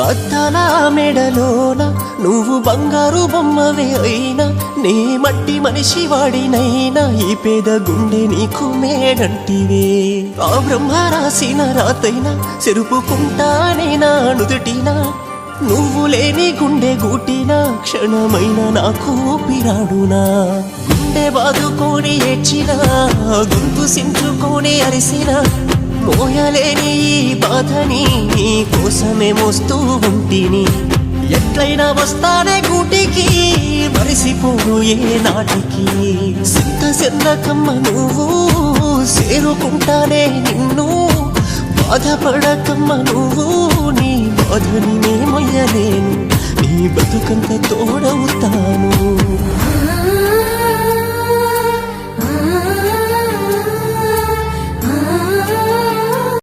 అద్దాల మెడలోన నువ్వు బంగారు బొమ్మవే అయినా నే మట్టి మనిషి వాడినైనా ఈ పేద గుండె నీకు మేడంటివే ఆ బ్రహ్మ రాసిన రాతైనా చెరుపుకుంటానే నా నుదుటినా నువ్వు లేని గుండె గూటినా క్షణమైన నాకు పిరాడునా గుండె బాదుకొని ఏడ్చినా గొంతు సించుకొని అరిసినా మోయలేని ఈ బాధని నీ కోసమే మోస్తూ ఉంటిని ఎట్లయినా వస్తానే గూటికి మరిసిపోను ఏ నాటికి సింత సెన్నకమ్మ నువ్వు చేరుకుంటానే నిన్ను బాధపడకమ్మ నువ్వు నీ బాధని నే మొయ్యలేను నీ బతుకంత తోడవుతాను